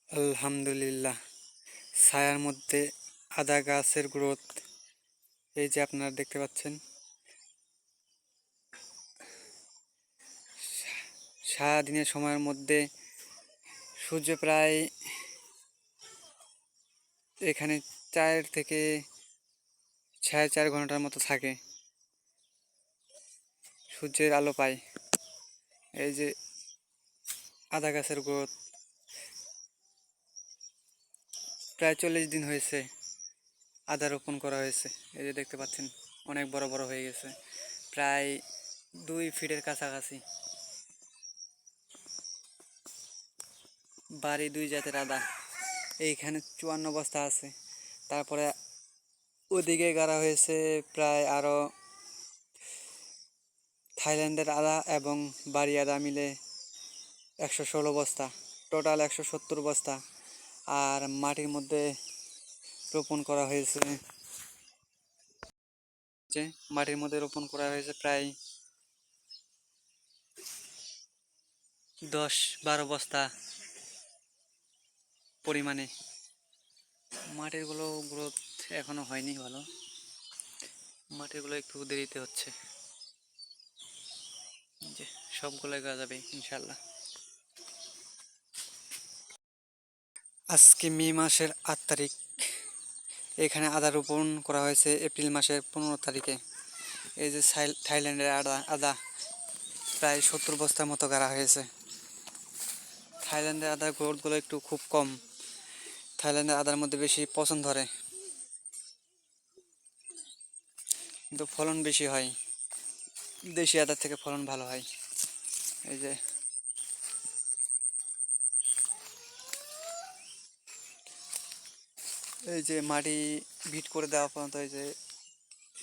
আলহামদুলিল্লাহ, ছায়ার মধ্যে আদা গাছের গ্রোথ এই যে আপনারা দেখতে পাচ্ছেন। সারাদিনের সময়ের মধ্যে সূর্য প্রায় এখানে 4 থেকে 4.5 ঘন্টার মতো থাকে, সূর্যের আলো পায়। এই যে আদা গাছের গ্রোথ প্রায় 40 দিন হয়েছে আদা রোপণ করা হয়েছে। এই যে দেখতে পাচ্ছেন অনেক বড় বড় হয়ে গেছে, প্রায় 2 ফিটের কাছাকাছি। বাড়ি 2 জাতের আদা, এইখানে 54 বস্তা আছে। তারপরে ওদিকে গাড়া হয়েছে প্রায় আরও থাইল্যান্ডের আদা এবং বাড়ি আদা মিলে 116 বস্তা, টোটাল 170 বস্তা। আর মাটির মধ্যে রোপণ করা হয়েছে, প্রায় 10-12 বস্তা পরিমাণে। মাটিরগুলো গ্রোথ এখনো হয়নি ভালো, মাটিরগুলো একটু দেরিতে হচ্ছে। যে সবগুলো গাজাবে ইনশাল্লাহ। আজকে মে মাসের 8 তারিখ, এখানে আদা রোপণ করা হয়েছে এপ্রিল মাসের 15 তারিখে। এই যে থাইল্যান্ডের আদা প্রায় 70 বস্তার মতো গাড়া হয়েছে। থাইল্যান্ডের আদার গ্রোথগুলো একটু খুব কম, থাইল্যান্ডের আদার মধ্যে বেশি পছন্দ ধরে, কিন্তু ফলন বেশি হয়, দেশি আদার থেকে ফলন ভালো হয়। এই যে মাটি ভিট করে দেওয়া পর্যন্ত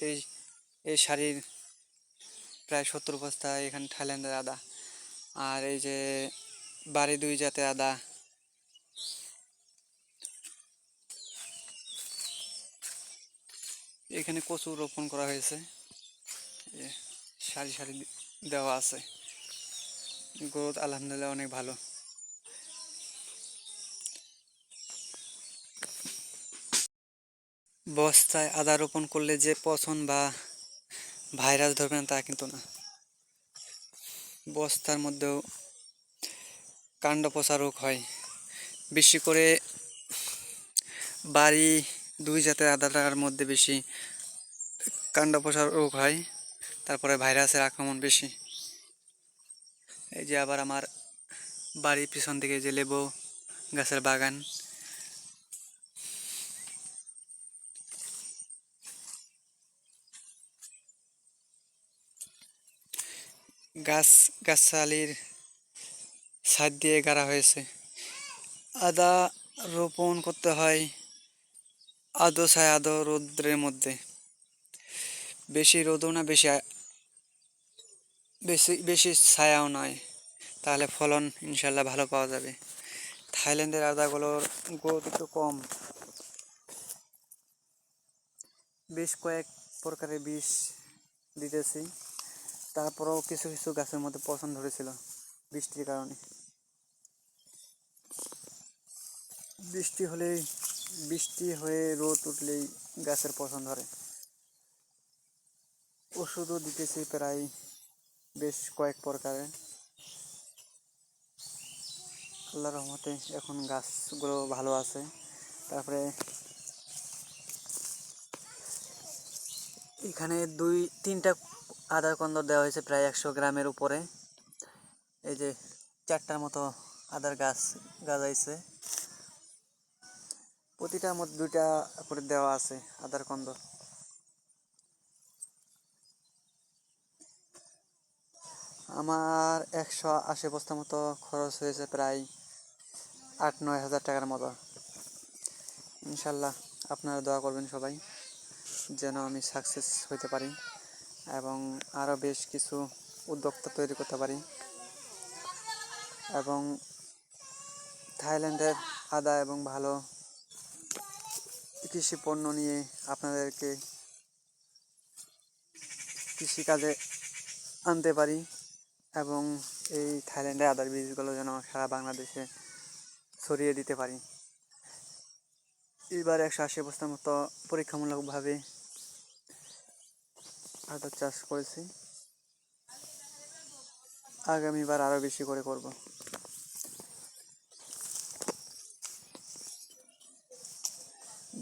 এই এই শাড়ির প্রায় 70 বস্তা এখানে থাইল্যান্ডের আদা। আর এই যে বাড়ি 2 জাতের আদা, এখানে কচু রোপণ করা হয়েছে, সারি সারি দেওয়া আছে। গ্রোথ আলহামদুলিল্লাহ অনেক ভালো। বস্তায় আদা রোপণ করলে যে পচন বা ভাইরাস ধরবে না তা কিন্তু না, বস্তার মধ্যেও কাণ্ড পচা রোগ হয়। বেশি করে বাড়ি 2 জাতের আদাটার মধ্যে বেশি কাণ্ড পচা রোগ হয়, তারপরে ভাইরাসের আক্রমণ বেশি। এই যে আবার আমার বাড়ির পিছন দিকে যে লেবু গাছের বাগান, গাছালির ছাদ দিয়ে গাড়া হয়েছে। আদা রোপণ করতে হয় আদো ছায়া আদো রৌদ্রের মধ্যে, বেশি রোদও না বেশি বেশি বেশি ছায়াও নয়, তাহলে ফলন ইনশাল্লাহ ভালো পাওয়া যাবে। থাইল্যান্ডের আদাগুলোর গ্রোথ একটু কম, বেশ কয়েক প্রকারের বিষ দিতেছি, তারপরেও কিছু কিছু গাছের মধ্যে পচন ধরেছিল বৃষ্টির কারণে। বৃষ্টি হয়ে রোদ উঠলেই গাছের পচন ধরে। ওষুধও দিতেছি প্রায় বেশ কয়েক প্রকারের। আল্লাহর রহমতে এখন গাছগুলো ভালো আছে। তারপরে এখানে 2-3টা আদার কন্দর দেওয়া হয়েছে প্রায় 100 গ্রামের উপরে। এই যে 4টার মতো আদার গাছ গাজাইছে, প্রতিটার মধ্যে 2টা করে দেওয়া আছে আদার কন্দ। আমার 180 বস্তা মতো খরচ হয়েছে, প্রায় 8-9 হাজার টাকার মতো। ইনশাল্লাহ আপনারা দোয়া করবেন সবাই যেন আমি সাকসেস হতে পারি এবং আরও বেশ কিছু উদ্যোক্তা তৈরি করতে পারি এবং থাইল্যান্ডের আদা এবং ভালো কৃষি পণ্য নিয়ে আপনাদেরকে কৃষিকাজে আনতে পারি এবং এই থাইল্যান্ডের আদার বীজগুলো যেন সারা বাংলাদেশে ছড়িয়ে দিতে পারি। এবার 180 বস্তার মতো পরীক্ষামূলকভাবে আদার চাষ করেছি, আগামীবার আরও বেশি করে করব।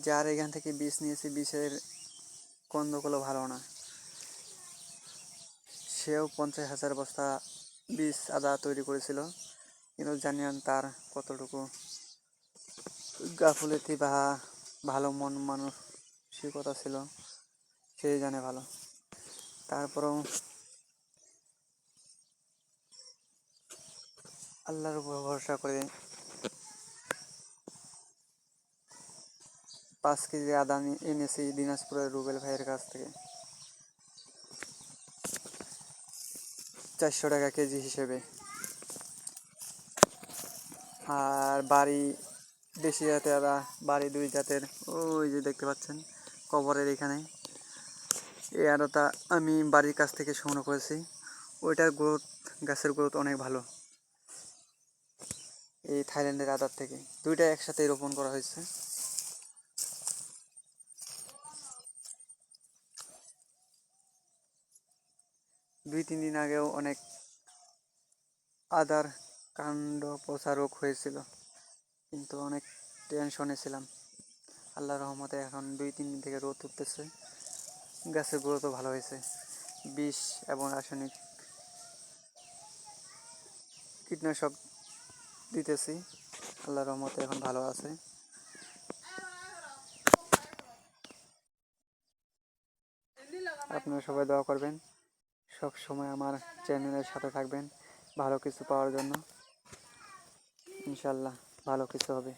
যার এখান থেকে বীজ নিয়েছি, বীজের গন্ধগুলো ভালো না, সেও 50,000 বস্তা বীজ আদা তৈরি করেছিল, কিন্তু জানি না তার কতটুকু গাফুলতি বা ভালো মন মানসিকতা ছিল, সেই জানে ভালো। তারপরেও আল্লাহর উপর ভরসা করে 5 কেজি আদা এনেছি দিনাজপুরের রুবেল ভাইয়ের কাছ থেকে, 400 টাকা কেজি হিসেবে। আর বাড়ি দেশি জাতের আদা, বাড়ি 2 জাতের, ওই যে দেখতে পাচ্ছেন কবরের এখানে, এই আদাটা আমি বাড়ির কাছ থেকে সংগ্রহ করেছি। ওইটার গ্রোথ, গাছের গ্রোথ অনেক ভালো এই থাইল্যান্ডের আদার থেকে। দুইটা একসাথে রোপণ করা হয়েছে। দুই তিন দিন আগেও অনেক আদার কাণ্ড পচা রোগ হয়েছিল, কিন্তু অনেক টেনশনে ছিলাম। আল্লাহর রহমতে এখন 2-3 দিন থেকে রোদ উঠতেছে, গাছের গ্রোথও ভালো হয়েছে। বিষ এবং রাসায়নিক কীটনাশক দিতেছি, আল্লাহর রহমতে এখন ভালো আছে। আপনারা সবাই দোয়া করবেন, সব সময় আমার চ্যানেলের সাথে থাকবেন ভালো কিছু পাওয়ার জন্য। ইনশাল্লাহ ভালো কিছু হবে।